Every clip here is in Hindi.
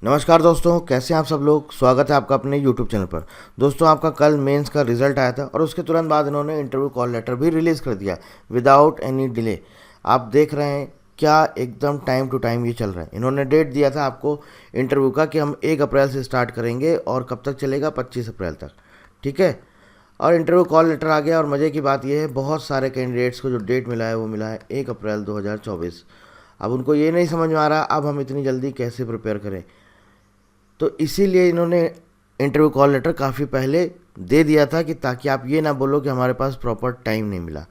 नमस्कार दोस्तों, कैसे हैं आप सब लोग। स्वागत है आपका अपने YouTube चैनल पर। दोस्तों, आपका कल मेंस का रिजल्ट आया था और उसके तुरंत बाद इन्होंने इंटरव्यू कॉल लेटर भी रिलीज़ कर दिया विदाउट एनी डिले। आप देख रहे हैं क्या एकदम टाइम टू टाइम ये चल रहा है। इन्होंने डेट दिया था आपको इंटरव्यू का कि हम 1 अप्रैल से स्टार्ट करेंगे और कब तक चलेगा, 25 अप्रैल तक। ठीक है, और इंटरव्यू कॉल लेटर आ गया और मज़े की बात यह है बहुत सारे कैंडिडेट्स को जो डेट मिला है वो मिला है 1 अप्रैल 2024। अब उनको ये नहीं समझ में आ रहा अब हम इतनी जल्दी कैसे प्रिपेयर करें, तो इसीलिए इन्होंने इंटरव्यू कॉल लेटर काफ़ी पहले दे दिया था कि ताकि आप ये ना बोलो कि हमारे पास प्रॉपर टाइम नहीं मिला।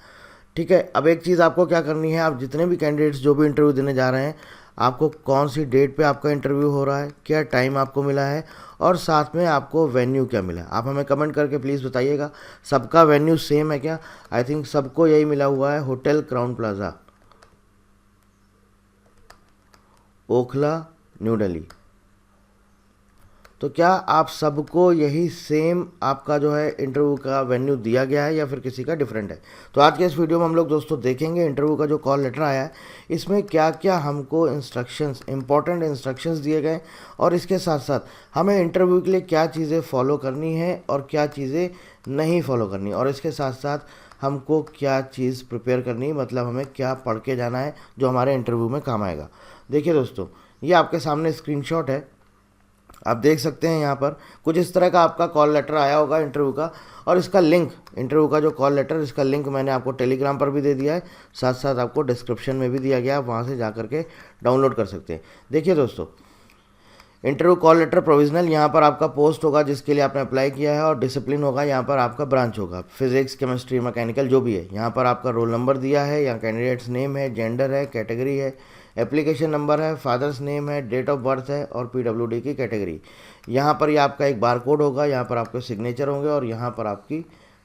ठीक है, अब एक चीज़ आपको क्या करनी है, आप जितने भी कैंडिडेट्स जो भी इंटरव्यू देने जा रहे हैं, आपको कौन सी डेट पे आपका इंटरव्यू हो रहा है, क्या टाइम आपको मिला है और साथ में आपको वेन्यू क्या मिला है, आप हमें कमेंट करके प्लीज़ बताइएगा। सबका वेन्यू सेम है क्या? आई थिंक सबको यही मिला हुआ है, hotel Crowne Plaza, Okhla, new Delhi. तो क्या आप सबको यही सेम आपका जो है इंटरव्यू का वेन्यू दिया गया है या फिर किसी का डिफरेंट है? तो आज के इस वीडियो में हम लोग दोस्तों देखेंगे इंटरव्यू का जो कॉल लेटर आया है, इसमें क्या क्या हमको इंस्ट्रक्शंस, इंपॉर्टेंट इंस्ट्रक्शंस दिए गए और इसके साथ साथ हमें इंटरव्यू के लिए क्या चीज़ें फॉलो करनी है और क्या चीज़ें नहीं फॉलो करनी, और इसके साथ साथ हमको क्या चीज़ प्रिपेयर करनी है, मतलब हमें क्या पढ़ के जाना है जो हमारे इंटरव्यू में काम आएगा। देखिए दोस्तों, ये आपके सामने स्क्रीनशॉट है, आप देख सकते हैं यहाँ पर कुछ इस तरह का आपका कॉल लेटर आया होगा इंटरव्यू का, और इसका लिंक, इंटरव्यू का जो कॉल लेटर, इसका लिंक मैंने आपको टेलीग्राम पर भी दे दिया है, साथ साथ आपको डिस्क्रिप्शन में भी दिया गया है, वहाँ से जा करके डाउनलोड कर सकते हैं। देखिए दोस्तों, इंटरव्यू कॉल लेटर प्रोविजनल, यहाँ पर आपका पोस्ट होगा जिसके लिए आपने अप्लाई किया है, और डिसिप्लिन होगा, यहाँ पर आपका ब्रांच होगा, फिजिक्स, केमिस्ट्री, मैकेनिकल जो भी है। यहाँ पर आपका रोल नंबर दिया है, यहाँ कैंडिडेट्स नेम है, जेंडर है, कैटेगरी है, एप्लीकेशन नंबर है, फादर्स नेम है, डेट ऑफ बर्थ है और पीडब्ल्यूडी की कैटेगरी। यहाँ पर ये आपका एक बार कोड होगा, यहाँ पर आपके सिग्नेचर होंगे और यहाँ पर आपकी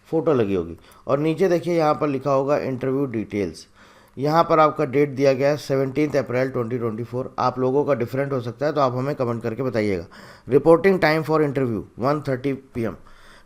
फ़ोटो लगी होगी, और नीचे देखिए यहाँ पर लिखा होगा इंटरव्यू डिटेल्स। यहाँ पर आपका डेट दिया गया है 17 अप्रैल 2024। आप लोगों का डिफरेंट हो सकता है तो आप हमें कमेंट करके बताइएगा। Reporting time for interview 1:30 PM,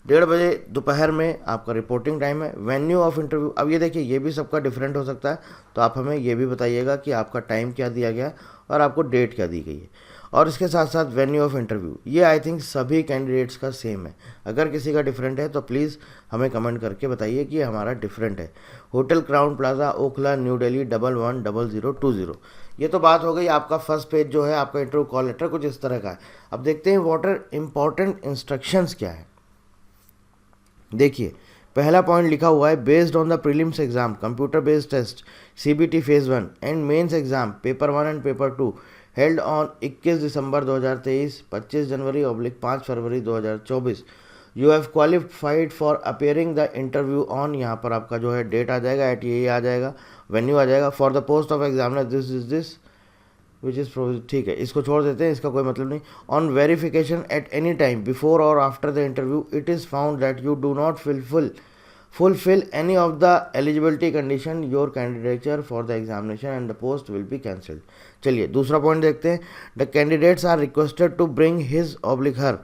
1:30 बजे दोपहर में आपका रिपोर्टिंग टाइम है। वेन्यू ऑफ इंटरव्यू, अब ये देखिए ये भी सबका डिफरेंट हो सकता है, तो आप हमें ये भी बताइएगा कि आपका टाइम क्या दिया गया है और आपको डेट क्या दी गई है, और इसके साथ साथ वेन्यू ऑफ इंटरव्यू, ये आई थिंक सभी कैंडिडेट्स का सेम है। अगर किसी का डिफरेंट है तो प्लीज़ हमें कमेंट करके बताइए कि हमारा डिफरेंट है। Hotel Crowne Plaza, Okhla, new Delhi 110020। ये तो बात हो गई, आपका फर्स्ट पेज जो है आपका इंटरव्यू कॉल लेटर कुछ इस तरह का है। अब देखते हैं व्हाट आर इंपॉर्टेंट इंस्ट्रक्शंस क्या है। देखिए, पहला पॉइंट लिखा हुआ है, based on the prelims exam, computer based test, CBT phase 1 and mains exam paper 1 and paper 2 held on 21 December 2023, 25 January / 5 February 2024, you have qualified for appearing the interview on, यहाँ पर आपका जो है डेट आ जाएगा, एट ये आ जाएगा, वेन्यू आ जाएगा, for the post of examiner this is this which is provision. ठीक है, इसको छोड़ देते हैं, इसका कोई मतलब नहीं। On verification at any time before or after the interview it is found that you do not fulfill any of the eligibility condition, your candidature for the examination and the post will be cancelled। चलिए दूसरा पॉइंट देखते हैं। The candidates are requested to bring his/her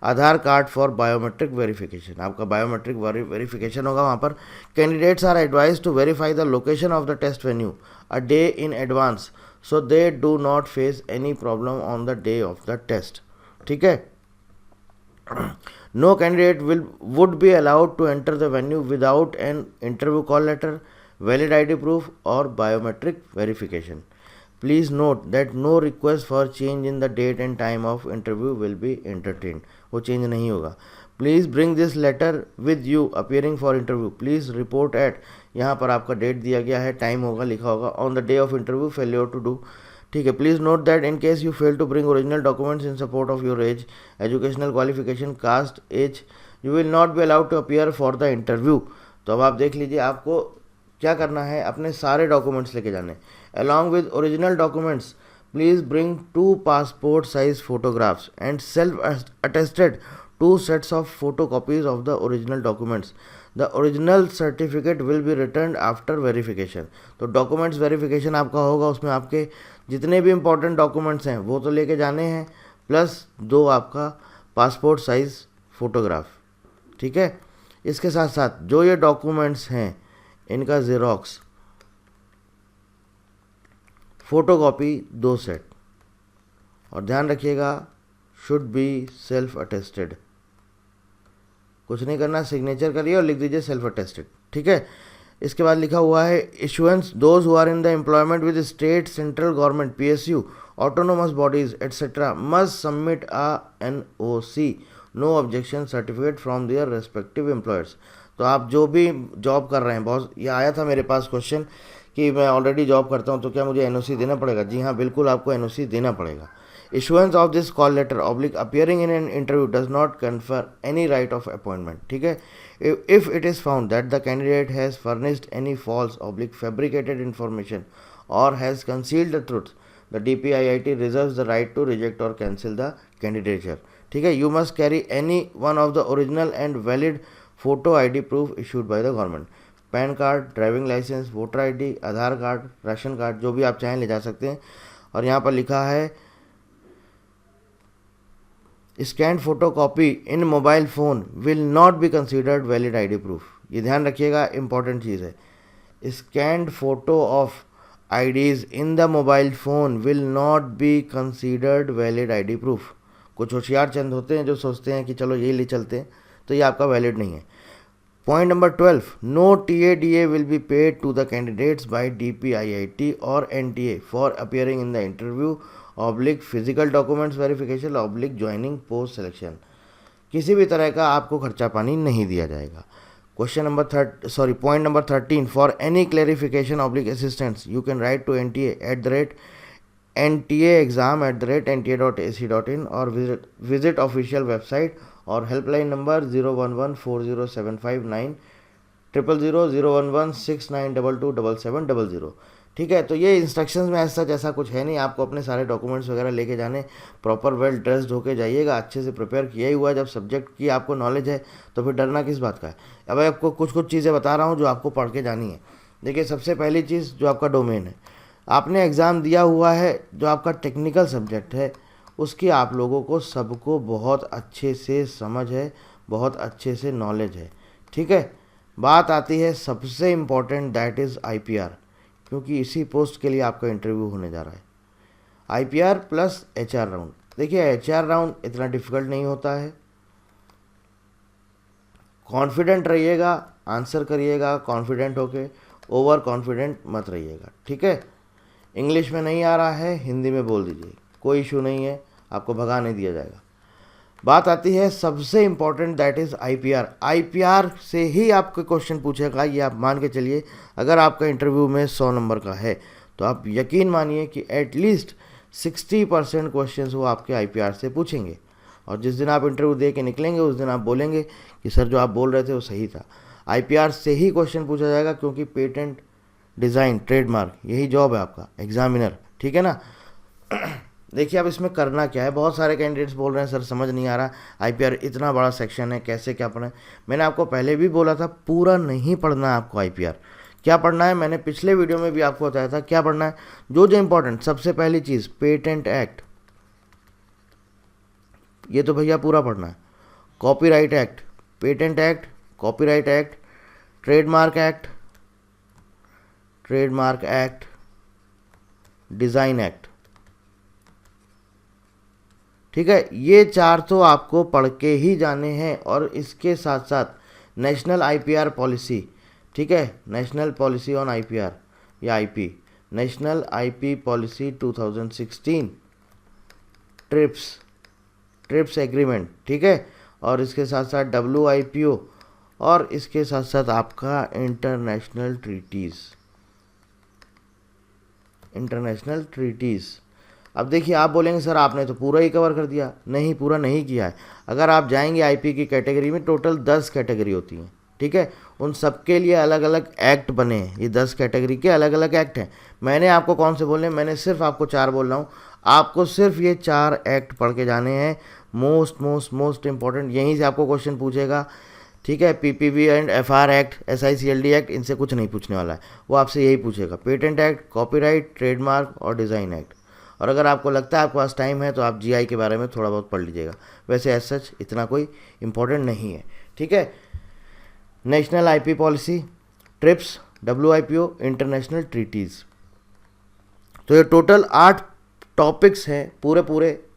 Aadhaar card for biometric verification, आपका बायोमेट्रिक वेरिफिकेशन होगा वहाँ पर। Candidates are advise to verify the location of the test venue a day in advance so they do not face any problem on the day of the test. ठीक है, no candidate would be allowed to enter the venue without an interview call letter, valid ID proof or biometric verification. Please note that no request for change in the date and time of interview will be entertained, वो चेंज नहीं होगा। Please bring this letter with you appearing for interview. Please report at, यहाँ पर आपका डेट दिया गया है, टाइम होगा, लिखा होगा on the day of interview, failure to do। ठीक है, please note that in case you fail to bring original documents in support of your age, educational qualification, caste, age, you will not be allowed to appear for the interview. तो अब आप देख लीजिए आपको क्या करना है, अपने सारे डॉक्यूमेंट्स लेके जाने। Along with original documents please bring 2 passport size photographs and self attested 2 sets of photocopies of the original documents. The original certificate will be returned after verification। तो डॉक्यूमेंट्स वेरिफिकेशन आपका होगा, उसमें आपके जितने भी इंपॉर्टेंट डॉक्यूमेंट्स हैं वो तो लेके जाने हैं, प्लस 2 आपका पासपोर्ट साइज़ फ़ोटोग्राफ। ठीक है, इसके साथ साथ जो ये डॉक्यूमेंट्स हैं इनका ज़ेरॉक्स, फ़ोटोकॉपी 2 सेट, और ध्यान रखिएगा शुड बी सेल्फ अटेस्टेड। कुछ नहीं करना, सिग्नेचर करिए और लिख दीजिए सेल्फ अटेस्टेड, ठीक है। इसके बाद लिखा हुआ है issuance those who are in the employment with state, central government, PSU, autonomous bodies etcetera must submit NOC no objection certificate from their respective employers. तो आप जो भी जॉब कर रहे हैं, बहुत ये आया था मेरे पास क्वेश्चन कि मैं ऑलरेडी जॉब करता हूं तो क्या मुझे NOC देना पड़ेगा? जी हाँ, बिल्कुल आपको NOC देना पड़ेगा। Issuance of this call letter oblique appearing in an interview does not confer any right of appointment, ठीक है। If it is found that the candidate has furnished any false oblique fabricated information or has concealed the truth, the DPIIT reserves the right to reject or cancel the candidature, ठीक है। You must carry any one of the original and valid photo ID proof issued by the government. PAN card, driving licence, voter ID, Aadhaar card, ration card, जो भी आप चाहें ले जा सकते हैं। और यहाँ पर लिखा है scan photo copy in mobile phone will not be considered valid ID proof. ये ध्यान रखिएगा, इंपॉर्टेंट चीज़ है। Scanned photo of IDs in the mobile phone will not be considered valid ID proof। कुछ होशियार चंद होते हैं जो सोचते हैं कि चलो यही ले चलते हैं, तो ये आपका वैलिड नहीं है। Point number 12, no TADA will be paid to the candidates by DPIIT और NTA for appearing in the interview oblique physical documents verification oblique joining post selection. किसी भी तरह का आपको खर्चा पानी नहीं दिया जाएगा। Point number 13, for any clarification oblique assistance you can write to NTA@NTAexam@NTA.ac.in और विजिट ऑफिशियल वेबसाइट और हेल्पलाइन नंबर 011-4075-900-011-6922-7700, ठीक है। तो ये इंस्ट्रक्शंस में ऐसा कुछ है नहीं, आपको अपने सारे डॉक्यूमेंट्स वगैरह लेके जाने, प्रॉपर वेल ड्रेस्ड होके जाइएगा, अच्छे से प्रिपेयर किया ही हुआ है। जब सब्जेक्ट की आपको नॉलेज है तो फिर डरना किस बात का है। अब आपको कुछ चीज़ें बता रहा हूँ जो आपको पढ़ के जानी है। देखिए, सबसे पहली चीज़ जो आपका डोमेन है, आपने एग्ज़ाम दिया हुआ है, जो आपका टेक्निकल सब्जेक्ट है उसकी आप लोगों को सबको बहुत अच्छे से समझ है, बहुत अच्छे से नॉलेज है, ठीक है। बात आती है सबसे इम्पॉर्टेंट, दैट इज़ IPR, क्योंकि इसी पोस्ट के लिए आपका इंटरव्यू होने जा रहा है। IPR plus HR round. देखिए, HR राउंड इतना डिफ़िकल्ट नहीं होता है, कॉन्फिडेंट रहिएगा, आंसर करिएगा कॉन्फिडेंट होके, ओवर कॉन्फिडेंट मत रहिएगा, ठीक है। इंग्लिश में नहीं आ रहा है, हिंदी में बोल दीजिए, कोई इशू नहीं है, आपको भगा नहीं दिया जाएगा। बात आती है सबसे important, that is IPR। IPR से ही आपके क्वेश्चन पूछेगा, ये आप मान के चलिए। अगर आपका इंटरव्यू में 100 नंबर का है तो आप यकीन मानिए कि एटलीस्ट 60% क्वेश्चन वो आपके IPR से पूछेंगे। और जिस दिन आप इंटरव्यू दे के निकलेंगे उस दिन आप बोलेंगे कि सर जो आप बोल रहे थे वो सही था। IPR से ही क्वेश्चन पूछा जाएगा, क्योंकि पेटेंट, डिज़ाइन, ट्रेडमार्क, यही जॉब है आपका एग्जामिनर, ठीक है ना। देखिए, अब इसमें करना क्या है, बहुत सारे कैंडिडेट्स बोल रहे हैं सर समझ नहीं आ रहा, IPR इतना बड़ा सेक्शन है, कैसे क्या पढ़ें। मैंने आपको पहले भी बोला था, पूरा नहीं पढ़ना है आपको IPR। क्या पढ़ना है, मैंने पिछले वीडियो में भी आपको बताया था क्या पढ़ना है। जो इम्पोर्टेंट, सबसे पहली चीज़ पेटेंट एक्ट, ये तो भैया पूरा पढ़ना है। Copyright act, patent act, copyright act, trademark act, design act, ठीक है। ये 4 तो आपको पढ़ के ही जाने हैं। और इसके साथ साथ नेशनल IPR पॉलिसी, ठीक है, नेशनल पॉलिसी ऑन IPR या IP, national IP policy 2016, trips agreement, ठीक है। और इसके साथ साथ WIPO, और इसके साथ साथ आपका इंटरनेशनल ट्रीटीज़। अब देखिए, आप बोलेंगे सर आपने तो पूरा ही कवर कर दिया। नहीं, पूरा नहीं किया है। अगर आप जाएंगे IP की कैटेगरी में, टोटल 10 कैटेगरी होती हैं, ठीक है। उन सब के लिए अलग अलग एक्ट बने हैं, ये 10 कैटेगरी के अलग अलग एक्ट हैं। मैंने आपको कौन से बोले, मैंने सिर्फ आपको 4 बोल रहा हूँ। आपको सिर्फ ये 4 एक्ट पढ़ के जाने हैं। मोस्ट इंपॉर्टेंट, यहीं से आपको क्वेश्चन पूछेगा, ठीक है। PPV and FR act, SICLD act, इनसे कुछ नहीं पूछने वाला है, वो आपसे यही पूछेगा। पेटेंट एक्ट, कॉपीराइट, ट्रेडमार्क और डिज़ाइन एक्ट। और अगर आपको लगता है आपके पास टाइम है तो आप GI के बारे में थोड़ा बहुत पढ़ लीजिएगा, वैसे एज सच इतना कोई इम्पोर्टेंट नहीं है, ठीक है। National IP policy, trips, WIPO, international treaties. तो ये टोटल 8 टॉपिक्स हैं पूरे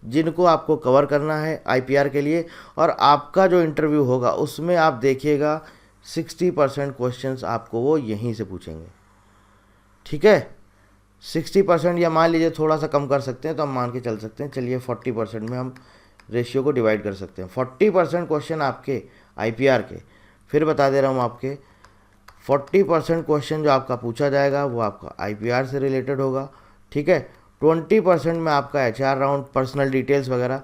जिनको आपको कवर करना है आईपीआर के लिए। और आपका जो इंटरव्यू होगा उसमें आप देखिएगा 60% क्वेश्चंस आपको वो यहीं से पूछेंगे, ठीक है। 60% या मान लीजिए थोड़ा सा कम कर सकते हैं तो हम मान के चल सकते हैं, चलिए 40% में हम रेशियो को डिवाइड कर सकते हैं। 40% क्वेश्चन आपके आईपीआर के, फिर बता दे रहा हूँ आपके 40% क्वेश्चन जो आपका पूछा जाएगा वो आपका आईपीआर से रिलेटेड होगा, ठीक है। 20% में आपका एचआर राउंड, पर्सनल डिटेल्स वगैरह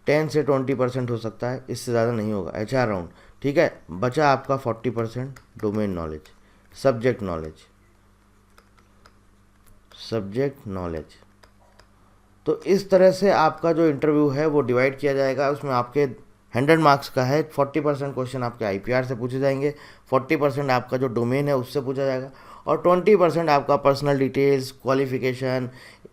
10 से 20% हो सकता है, इससे ज़्यादा नहीं होगा एचआर राउंड, ठीक है। बचा आपका 40% डोमेन नॉलेज, सब्जेक्ट नॉलेज। तो इस तरह से आपका जो इंटरव्यू है वो डिवाइड किया जाएगा। उसमें आपके 100 मार्क्स का है, 40% क्वेश्चन आपके आईपीआर से पूछे जाएंगे, 40% आपका जो डोमेन है उससे पूछा जाएगा, और 20% आपका पर्सनल डिटेल्स, क्वालिफिकेशन,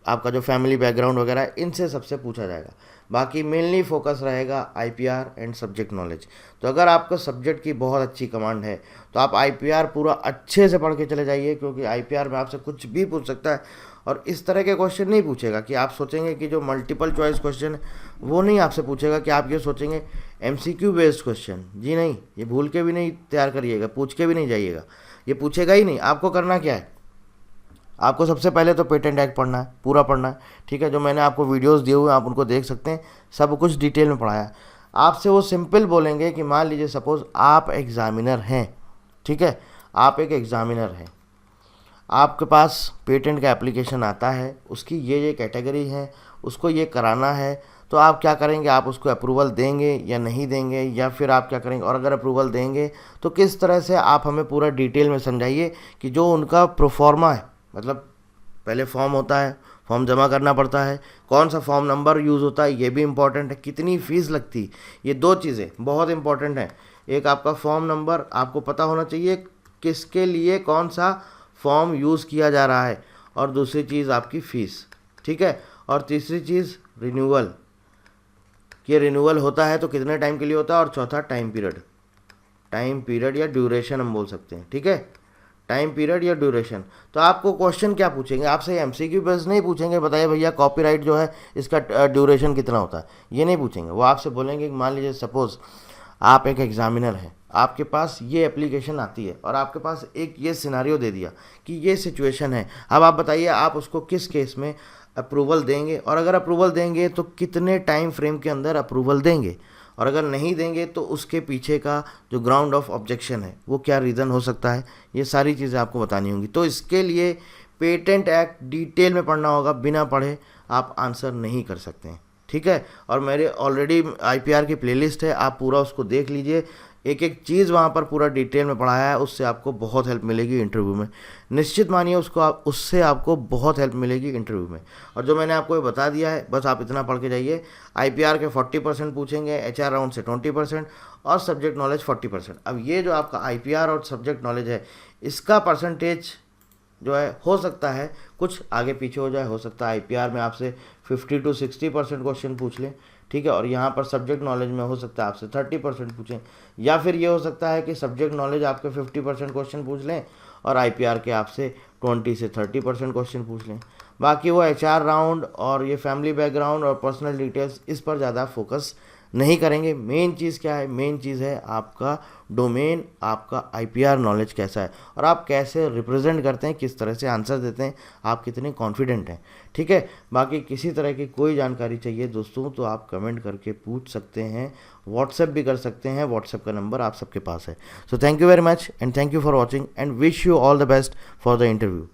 आपका जो फैमिली बैकग्राउंड वगैरह, इनसे सबसे पूछा जाएगा। बाकी मेनली फोकस रहेगा आईपीआर एंड सब्जेक्ट नॉलेज। तो अगर आपको सब्जेक्ट की बहुत अच्छी कमांड है तो आप आईपीआर पूरा अच्छे से पढ़ के चले जाइए, क्योंकि आईपीआर में आपसे कुछ भी पूछ सकता है। और इस तरह के क्वेश्चन नहीं पूछेगा कि आप सोचेंगे कि जो मल्टीपल चॉइस क्वेश्चन है वो नहीं आपसे पूछेगा कि आप ये सोचेंगे एमसीक्यू बेस्ड क्वेश्चन, जी नहीं, ये भूल के भी नहीं तैयार करिएगा, पूछ के भी नहीं जाइएगा, ये पूछेगा ही नहीं। आपको करना क्या है, आपको सबसे पहले तो पेटेंट एक्ट पढ़ना है, पूरा पढ़ना है, ठीक है। जो मैंने आपको वीडियोस दिए हुए हैं आप उनको देख सकते हैं, सब कुछ डिटेल में पढ़ाया है। आपसे वो सिंपल बोलेंगे कि मान लीजिए सपोज़ आप एग्ज़ामिनर हैं, ठीक है, आप एक एग्ज़ामिनर हैं, आपके पास पेटेंट का एप्लीकेशन आता है, उसकी ये कैटेगरी है, उसको ये कराना है, तो आप क्या करेंगे, आप उसको अप्रूवल देंगे या नहीं देंगे, या फिर आप क्या करेंगे, और अगर अप्रूवल देंगे तो किस तरह से, आप हमें पूरा डिटेल में समझाइए कि जो उनका प्रोफॉर्मा है, मतलब पहले फॉर्म होता है, फॉर्म जमा करना पड़ता है, कौन सा फॉर्म नंबर यूज़ होता है ये भी इम्पॉर्टेंट है, कितनी फ़ीस लगती, ये 2 चीज़ें बहुत इंपॉर्टेंट हैं। एक आपका फॉर्म नंबर आपको पता होना चाहिए किसके लिए कौन सा फॉर्म यूज़ किया जा रहा है, और दूसरी चीज़ आपकी फ़ीस, ठीक है। और तीसरी चीज़ रिन्यूअल, कि रिन्यूअल होता है तो कितने टाइम के लिए होता है, और चौथा टाइम पीरियड या ड्यूरेशन हम बोल सकते हैं, ठीक है, टाइम पीरियड या ड्यूरेशन। तो आपको क्वेश्चन क्या पूछेंगे, आपसे एमसीक्यू बेस नहीं पूछेंगे, बताइए भैया कॉपीराइट जो है इसका ड्यूरेशन कितना होता है, ये नहीं पूछेंगे। वो आपसे बोलेंगे कि मान लीजिए सपोज़ आप एक एग्जामिनर हैं, आपके पास ये एप्लीकेशन आती है और आपके पास एक ये सिनारियो दे दिया कि ये सिचुएशन है, अब आप बताइए आप उसको किस केस में अप्रूवल देंगे, और अगर अप्रूवल देंगे तो कितने टाइम फ्रेम के अंदर अप्रूवल देंगे, और अगर नहीं देंगे तो उसके पीछे का जो ग्राउंड ऑफ ऑब्जेक्शन है वो क्या रीज़न हो सकता है, ये सारी चीज़ें आपको बतानी होंगी। तो इसके लिए पेटेंट एक्ट डिटेल में पढ़ना होगा, बिना पढ़े आप आंसर नहीं कर सकते हैं, ठीक है। और मेरे ऑलरेडी आईपीआर की प्लेलिस्ट है, आप पूरा उसको देख लीजिए, एक एक चीज़ वहाँ पर पूरा डिटेल में पढ़ाया है, उससे आपको बहुत हेल्प मिलेगी इंटरव्यू में, निश्चित मानिए उससे आपको बहुत हेल्प मिलेगी इंटरव्यू में। और जो मैंने आपको ये बता दिया है बस आप इतना पढ़ के जाइए। आईपीआर के 40% पूछेंगे, एचआर राउंड से 20% और सब्जेक्ट नॉलेज 40%। अब ये जो आपका आईपीआर और सब्जेक्ट नॉलेज है इसका परसेंटेज जो है हो सकता है कुछ आगे पीछे हो जाए, हो सकता है आईपीआर में आपसे 50 to 60% क्वेश्चन पूछ लें, ठीक है, और यहाँ पर सब्जेक्ट नॉलेज में हो सकता है आपसे 30% पूछें, या फिर ये हो सकता है कि सब्जेक्ट नॉलेज आपके 50% क्वेश्चन पूछ लें और आईपीआर के आपसे 20 से 30% क्वेश्चन पूछ लें। बाकी वो एचआर राउंड और ये फैमिली बैकग्राउंड और पर्सनल डिटेल्स, इस पर ज़्यादा फोकस नहीं करेंगे। मेन चीज़ क्या है, मेन चीज़ है आपका डोमेन, आपका आईपीआर नॉलेज कैसा है, और आप कैसे रिप्रेजेंट करते हैं, किस तरह से आंसर देते हैं, आप कितने कॉन्फिडेंट हैं, ठीक है। बाकी किसी तरह की कोई जानकारी चाहिए दोस्तों तो आप कमेंट करके पूछ सकते हैं, व्हाट्सएप भी कर सकते हैं, व्हाट्सएप का नंबर आप सबके पास है। So thank you very much and thank you for watching and wish you all the best for the interview.